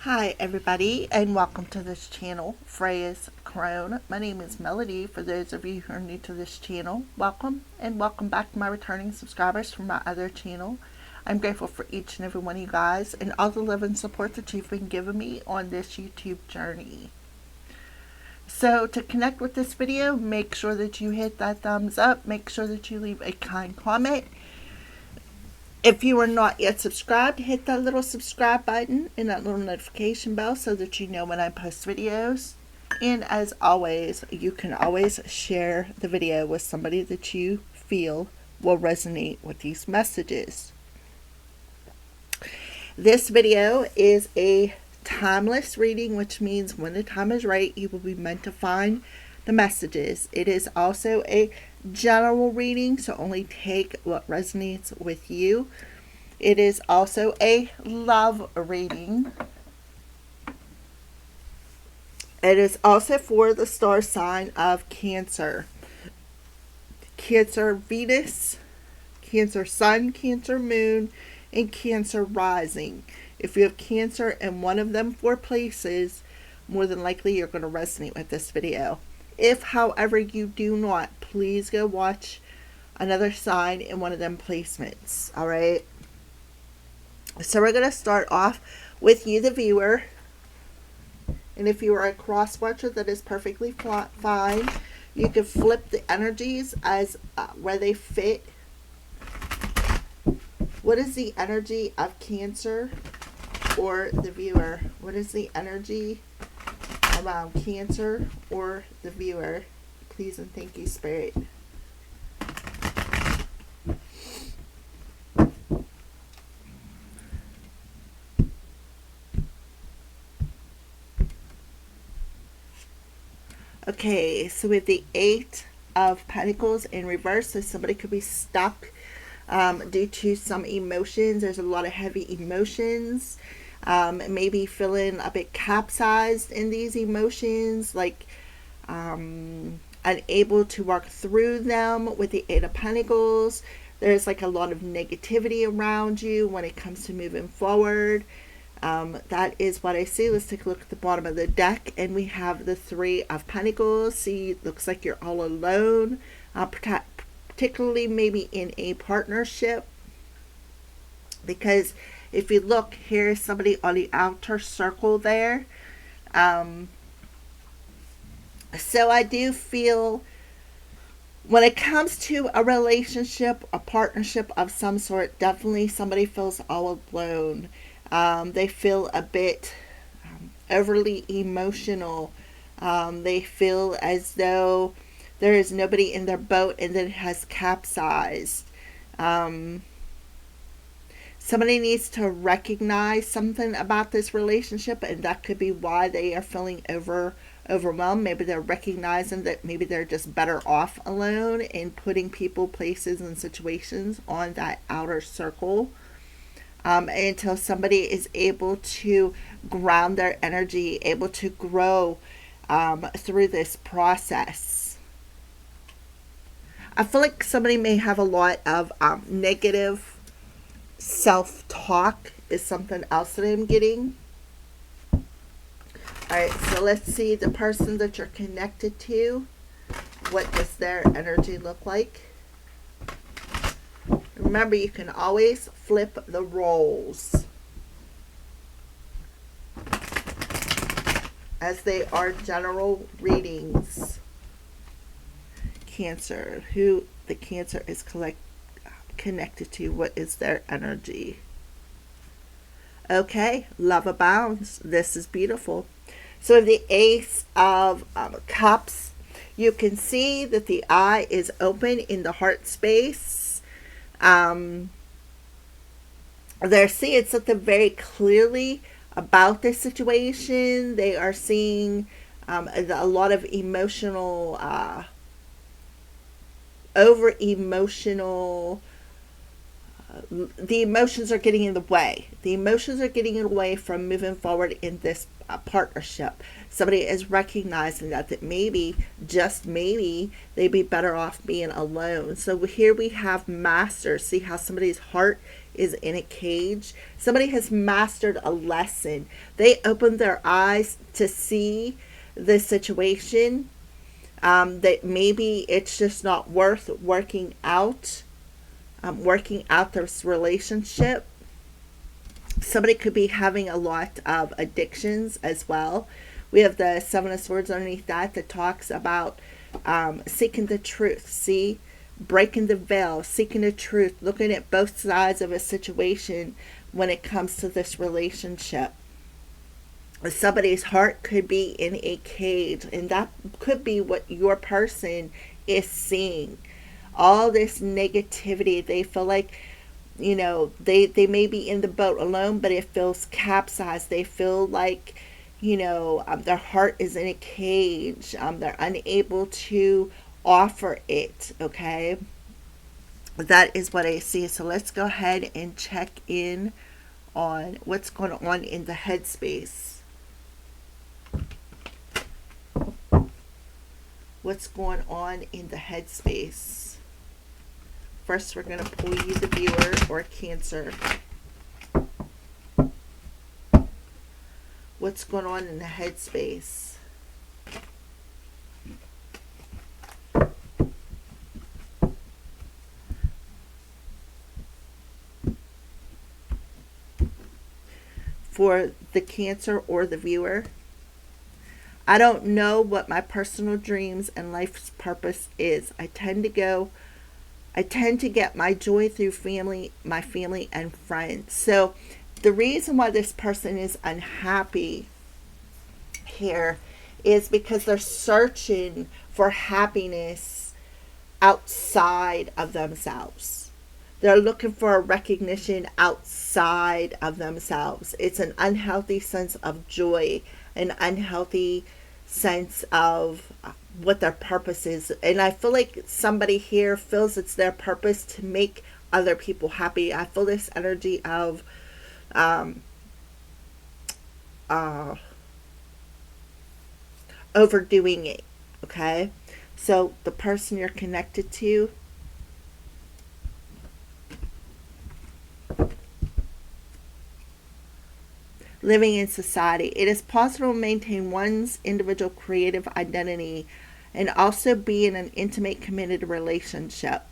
Hi everybody and welcome to this channel, Freya's Crone. My name is Melody. For those of you who are new to this channel, welcome and welcome back to my returning subscribers from my other channel. I'm grateful for each and every one of you guys and all the love and support that you've been giving me on this YouTube journey. So to connect with this video, make sure that you hit that thumbs up, make sure that you leave a kind comment. If you are not yet subscribed, hit that little subscribe button and that little notification bell so that you know when I post videos. And as always, you can always share the video with somebody that you feel will resonate with these messages. This video is a timeless reading, which means when the time is right, you will be meant to find the messages. It is also a general reading, so only take what resonates with you. It is also a love reading. It is also for the star sign of Cancer. Cancer Venus, Cancer Sun, Cancer Moon, and Cancer Rising. If you have Cancer in one of them four places, more than likely you're going to resonate with this video. If, however, you do not, please go watch another sign in one of them placements. Alright? So we're going to start off with you, the viewer. And if you are a cross watcher, that is perfectly fine. You can flip the energies as where they fit. What is the energy of Cancer or the viewer? What is the energy around Cancer or the viewer? Please and thank you, Spirit. Okay, so we have the Eight of Pentacles in reverse. So somebody could be stuck due to some emotions. There's a lot of heavy emotions. Maybe feeling a bit capsized in these emotions, like unable to work through them with the Eight of Pentacles. There's like a lot of negativity around you when it comes to moving forward. That is what I see. Let's take a look at the bottom of the deck, and we have the Three of Pentacles. See, it looks like you're all alone, particularly maybe in a partnership, because if you look, here's somebody on the outer circle there. So I do feel when it comes to a relationship, a partnership of some sort, definitely somebody feels all alone. They feel a bit overly emotional. They feel as though there is nobody in their boat and that it has capsized. Somebody needs to recognize something about this relationship, and that could be why they are feeling overwhelmed. Maybe they're recognizing that maybe they're just better off alone and putting people, places, and situations on that outer circle. Until somebody is able to ground their energy, able to grow through this process. I feel like somebody may have a lot of negative self-talk is something else that I'm getting. Alright, so let's see the person that you're connected to. What does their energy look like? Remember, you can always flip the roles, as they are general readings. Cancer, who the Cancer is connected to, what is their energy? Okay, love abounds. This is beautiful. So with the Ace of Cups, you can see that the eye is open in the heart space. They're seeing something very clearly about this situation. They are seeing a lot of emotional, over emotional. The emotions are getting in the way. The emotions are getting in the way from moving forward in this partnership. Somebody is recognizing that maybe, just maybe, they'd be better off being alone. So here we have Master. See how somebody's heart is in a cage. Somebody has mastered a lesson. They opened their eyes to see the situation, that maybe it's just not worth working out this relationship. Somebody could be having a lot of addictions as well. We have the Seven of Swords underneath that talks about seeking the truth. See, breaking the veil, seeking the truth, looking at both sides of a situation when it comes to this relationship. Somebody's heart could be in a cage, and that could be what your person is seeing. All this negativity, they feel like, they may be in the boat alone, but it feels capsized. They feel like, their heart is in a cage. They're unable to offer it. Okay, that is what I see. So let's go ahead and check in on what's going on in the headspace. What's going on in the headspace? First, we're going to pull you the viewer or Cancer. What's going on in the headspace? For the Cancer or the viewer, I don't know what my personal dreams and life's purpose is. I tend to get my joy through my family and friends. So the reason why this person is unhappy here is because they're searching for happiness outside of themselves. They're looking for a recognition outside of themselves. It's an unhealthy sense of joy, an unhealthy sense of what their purpose is. And I feel like somebody here feels it's their purpose to make other people happy. I feel this energy of overdoing it. Okay, so the person you're connected to, living in society. It is possible to maintain one's individual creative identity and also be in an intimate, committed relationship.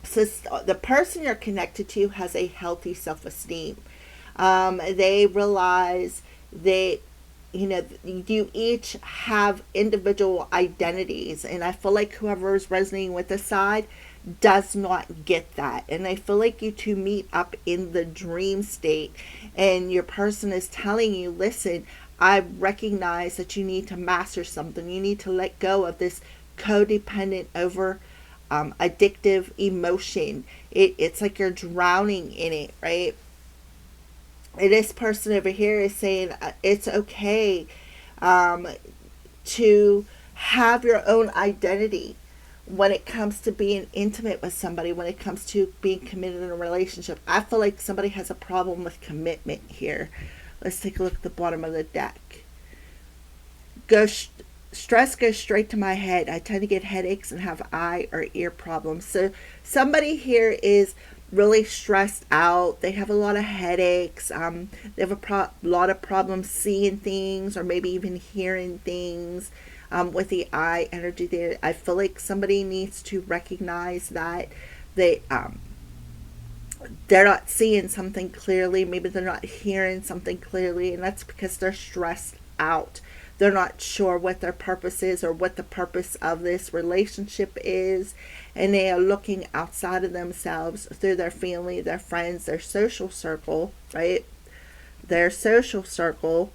So the person you're connected to has a healthy self-esteem. They realize that, you each have individual identities, and I feel like whoever is resonating with this side does not get that. And I feel like you two meet up in the dream state, and your person is telling you, listen, I recognize that you need to master something. You need to let go of this codependent over addictive emotion. It's like you're drowning in it, right? And this person over here is saying it's okay to have your own identity when it comes to being intimate with somebody, when it comes to being committed in a relationship. I feel like somebody has a problem with commitment here. Let's take a look at the bottom of the deck. Stress goes straight to my head. I tend to get headaches and have eye or ear problems. So somebody here is really stressed out. They have a lot of headaches. They have a lot of problems seeing things or maybe even hearing things. With the eye energy there, I feel like somebody needs to recognize that they're not seeing something clearly. Maybe they're not hearing something clearly, and that's because they're stressed out. They're not sure what their purpose is or what the purpose of this relationship is, and they are looking outside of themselves through their family, their friends, their social circle, right? Their social circle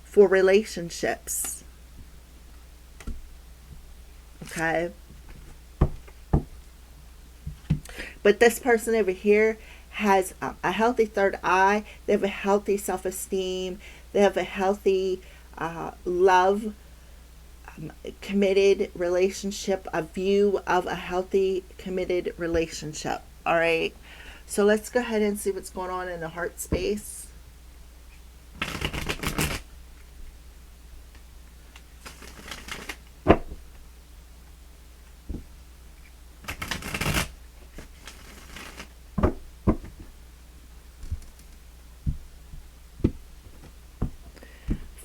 for relationships. Okay. But this person over here has a healthy third eye. They have a healthy self-esteem. They have a healthy love, committed relationship, a view of a healthy, committed relationship. All right. So let's go ahead and see what's going on in the heart space.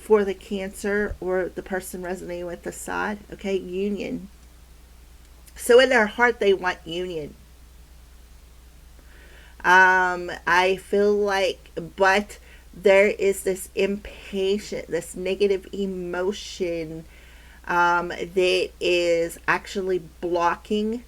for the Cancer or the person resonating with the side. Okay, union. So in their heart, they want union. I feel like, but there is this impatient, this negative emotion that is actually blocking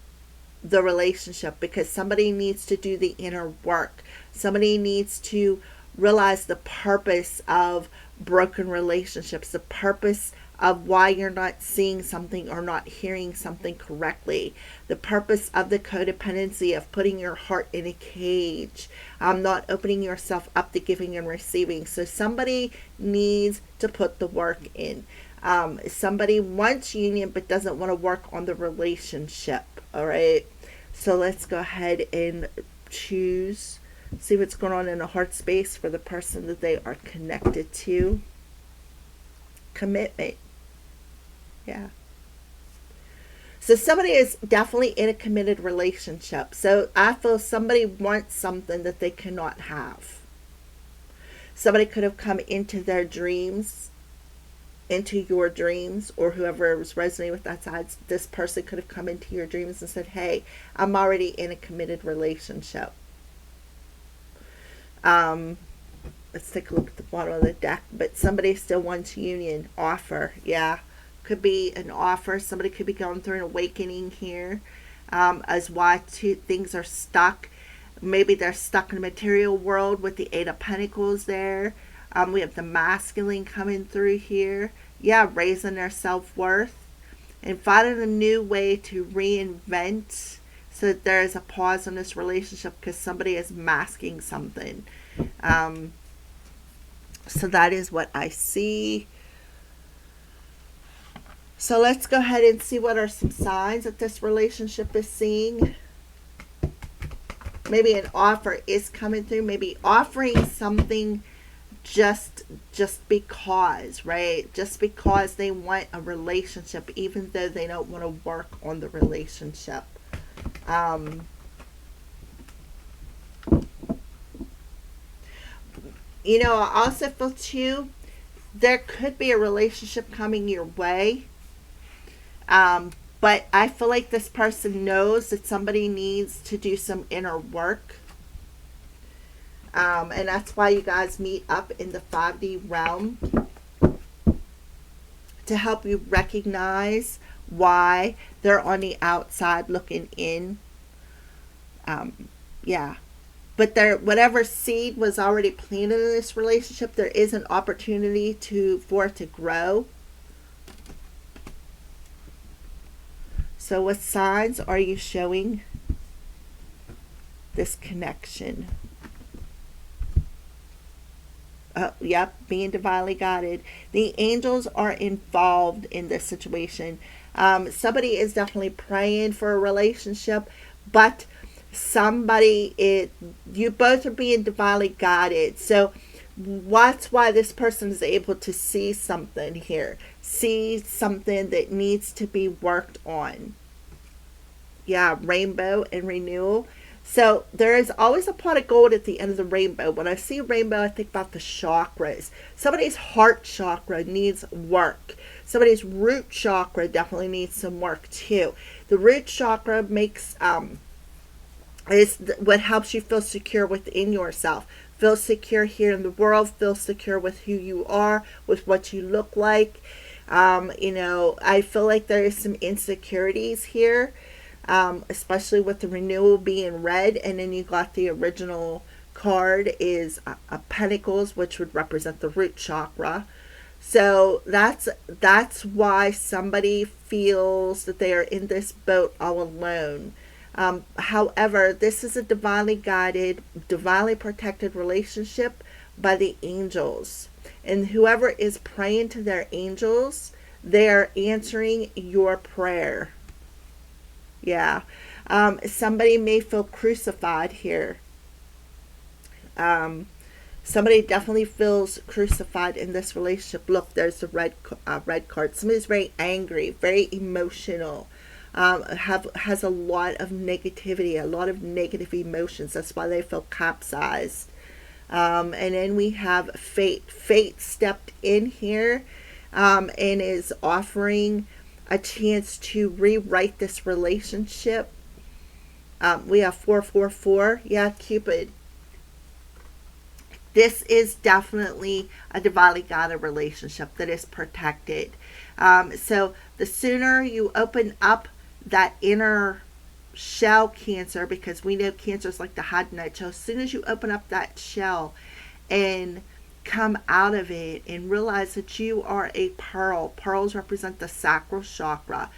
the relationship, because somebody needs to do the inner work. Somebody needs to realize the purpose of broken relationships, the purpose of why you're not seeing something or not hearing something correctly, the purpose of the codependency of putting your heart in a cage, not opening yourself up to giving and receiving. So somebody needs to put the work in. Somebody wants union but doesn't want to work on the relationship. All right. So let's go ahead and choose, see what's going on in the heart space for the person that they are connected to. Commitment. Yeah. So somebody is definitely in a committed relationship. So I feel somebody wants something that they cannot have. Somebody could have come into their dreams, into your dreams, or whoever was resonating with that side. This person could have come into your dreams and said, hey, I'm already in a committed relationship. Let's take a look at the bottom of the deck. But somebody still wants union, offer. Yeah, could be an offer. Somebody could be going through an awakening here, as why things are stuck. Maybe they're stuck in the material world with the Eight of Pentacles there. We have the masculine coming through here. Yeah, raising their self-worth and finding a new way to reinvent, so that there is a pause in this relationship because somebody is masking something. So that is what I see. So let's go ahead and see what are some signs that this relationship is seeing. Maybe an offer is coming through. Maybe offering something just because, right? Just because they want a relationship, even though they don't want to work on the relationship. You know, I also feel too, there could be a relationship coming your way. But I feel like this person knows that somebody needs to do some inner work. And that's why you guys meet up in the 5D realm, to help you recognize why they're on the outside looking in. Yeah. But there, whatever seed was already planted in this relationship, there is an opportunity for it to grow. So what signs are you showing this connection? Yep, being divinely guided. The angels are involved in this situation. Somebody is definitely praying for a relationship, but you both are being divinely guided. So that's why this person is able to see something here. See something that needs to be worked on. Yeah, rainbow and renewal. So there is always a pot of gold at the end of the rainbow. When I see rainbow, I think about the chakras. Somebody's heart chakra needs work. Somebody's root chakra definitely needs some work too. The root chakra is what helps you feel secure within yourself. Feel secure here in the world. Feel secure with who you are, with what you look like. I feel like there is some insecurities here. Especially with the renewal being red, and then you got the original card is a Pentacles, which would represent the root chakra. So that's why somebody feels that they are in this boat all alone. However, this is a divinely guided, divinely protected relationship by the angels, and whoever is praying to their angels, they are answering your prayer. Yeah. Somebody may feel crucified here. Somebody definitely feels crucified in this relationship. Look, there's the red card. Somebody's very angry, very emotional. Has a lot of negativity, a lot of negative emotions. That's why they feel capsized. And then we have fate. Fate stepped in here and is offering a chance to rewrite this relationship. We have 444. Yeah, Cupid. This is definitely a divinely guided relationship that is protected. So the sooner you open up that inner shell, Cancer, because we know Cancer's like the hide night shell. As soon as you open up that shell and come out of it and realize that you are a pearl. Pearls represent the sacral chakra.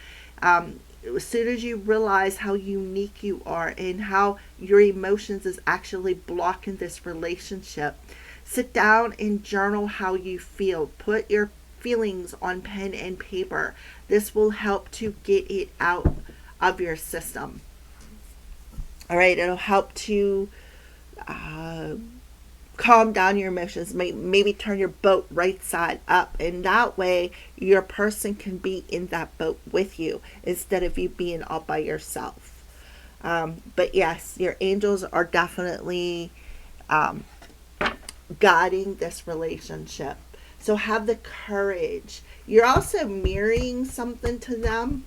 As soon as you realize how unique you are and how your emotions is actually blocking this relationship, sit down and journal how you feel. Put your feelings on pen and paper. This will help to get it out of your system. All right, it'll help to calm down your emotions, maybe turn your boat right side up, and that way your person can be in that boat with you instead of you being all by yourself. But yes, your angels are definitely guiding this relationship, so have the courage. You're also mirroring something to them,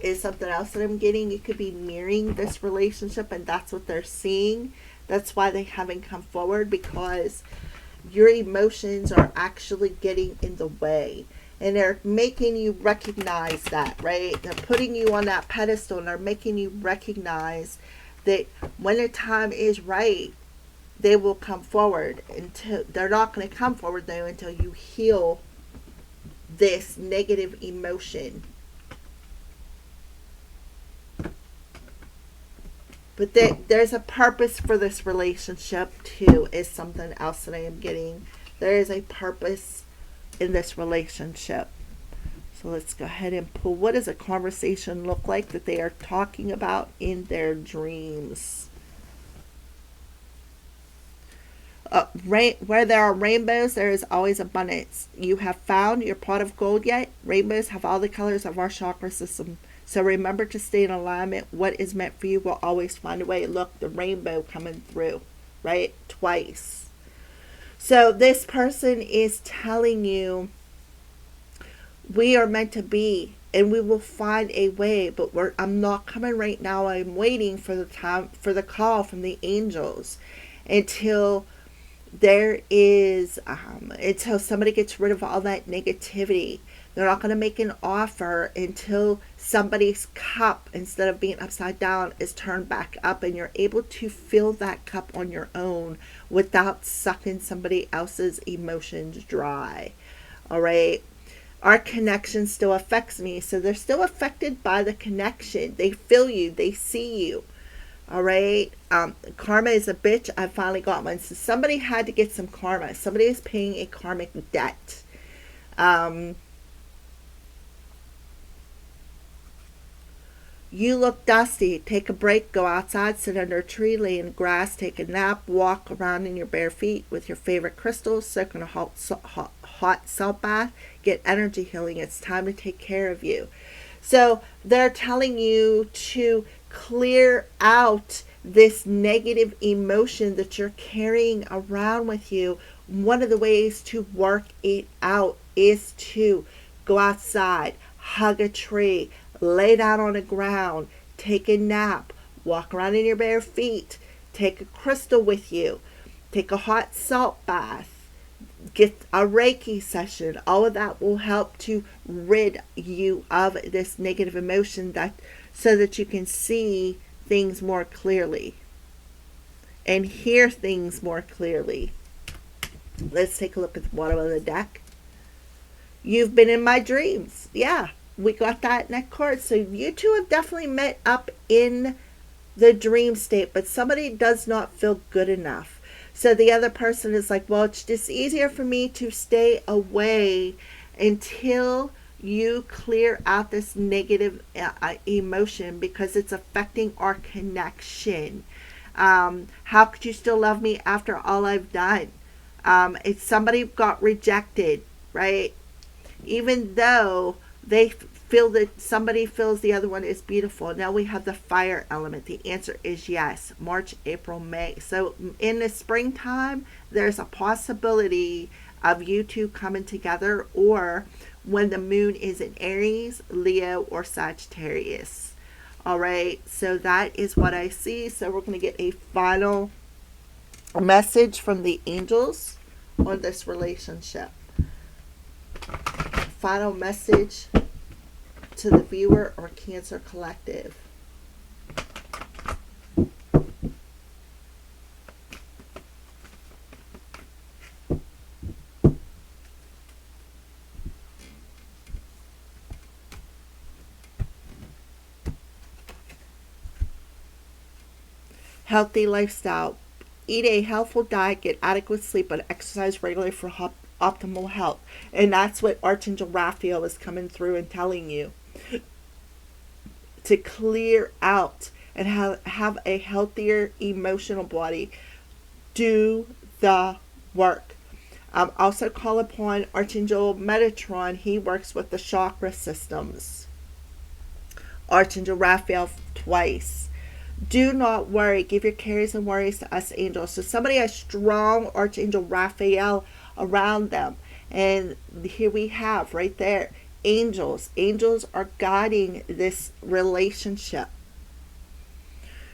is something else that I'm getting. You could be mirroring this relationship and that's what they're seeing. That's why they haven't come forward, because your emotions are actually getting in the way. And they're making you recognize that, right? They're putting you on that pedestal and they're making you recognize that when the time is right, they will come forward. Until they're not going to come forward though until you heal this negative emotion. But there's a purpose for this relationship too, is something else that I am getting. There is a purpose in this relationship. So let's go ahead and pull. What does a conversation look like that they are talking about in their dreams? Where there are rainbows, there is always abundance. You have found your pot of gold yet? Rainbows have all the colors of our chakra system. So remember to stay in alignment. What is meant for you will always find a way. Look, the rainbow coming through, right? Twice. So this person is telling you, we are meant to be and we will find a way, but I'm not coming right now. I'm waiting for the time, for the call from the angels until there is, until somebody gets rid of all that negativity. They're not going to make an offer until somebody's cup, instead of being upside down, is turned back up and you're able to fill that cup on your own without sucking somebody else's emotions dry. All right. Our connection still affects me. So they're still affected by the connection. They feel you. They see you. All right. Karma is a bitch. I finally got one. So somebody had to get some karma. Somebody is paying a karmic debt. You look dusty. Take a break. Go outside. Sit under a tree. Lay in grass. Take a nap. Walk around in your bare feet with your favorite crystals. Soak in a hot salt bath. Get energy healing. It's time to take care of you. So they're telling you to clear out this negative emotion that you're carrying around with you. One of the ways to work it out is to go outside, hug a tree, lay down on the ground, take a nap, walk around in your bare feet, take a crystal with you, take a hot salt bath, get a Reiki session. All of that will help to rid you of this negative emotion, that so that you can see things more clearly and hear things more clearly. Let's take a look at the bottom of the deck. You've been in my dreams. Yeah, we got that in that card. So you two have definitely met up in the dream state, but somebody does not feel good enough. So the other person is like, well, it's just easier for me to stay away until you clear out this negative emotion, because it's affecting our connection. How could you still love me after all I've done? If somebody got rejected, right? Even though they feel that somebody feels the other one is beautiful. Now we have the fire element. The answer is yes. March, April, May. So in the springtime, there's a possibility of you two coming together, or when the moon is in Aries, Leo, or Sagittarius. All right, so that is what I see. So we're going to get a final message from the angels on this relationship. Final message to the viewer or Cancer Collective. Healthy lifestyle. Eat a healthful diet, get adequate sleep, and exercise regularly for optimal health. And that's what Archangel Raphael is coming through and telling you. To clear out and have a healthier emotional body. Do the work. Also call upon Archangel Metatron. He works with the chakra systems. Archangel Raphael twice. Do not worry. Give your cares and worries to us angels. So somebody has strong Archangel Raphael around them. And here we have right there, angels. Angels are guiding this relationship.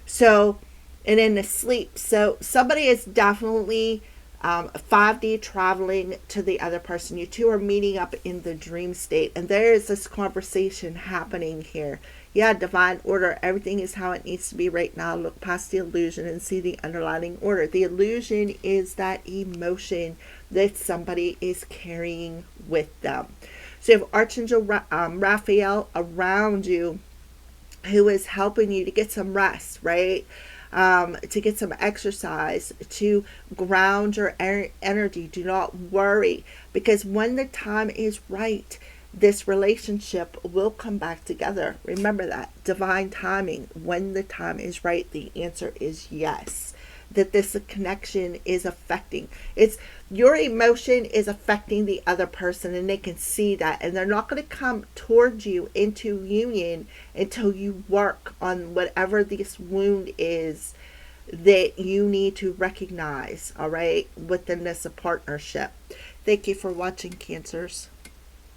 So, and in the sleep. So somebody is definitely 5D traveling to the other person. You two are meeting up in the dream state. And there is this conversation happening here. Yeah, divine order. Everything is how it needs to be right now. Look past the illusion and see the underlying order. The illusion is that emotion that somebody is carrying with them. So you have Archangel Raphael around you, who is helping you to get some rest, right? To get some exercise, to ground your energy. Do not worry, because when the time is right, this relationship will come back together. Remember that. Divine timing. When the time is right, the answer is yes. That this connection is affecting. It's your emotion is affecting the other person, and they can see that. And they're not going to come towards you into union until you work on whatever this wound is that you need to recognize, all right, within this partnership. Thank you for watching, Cancers.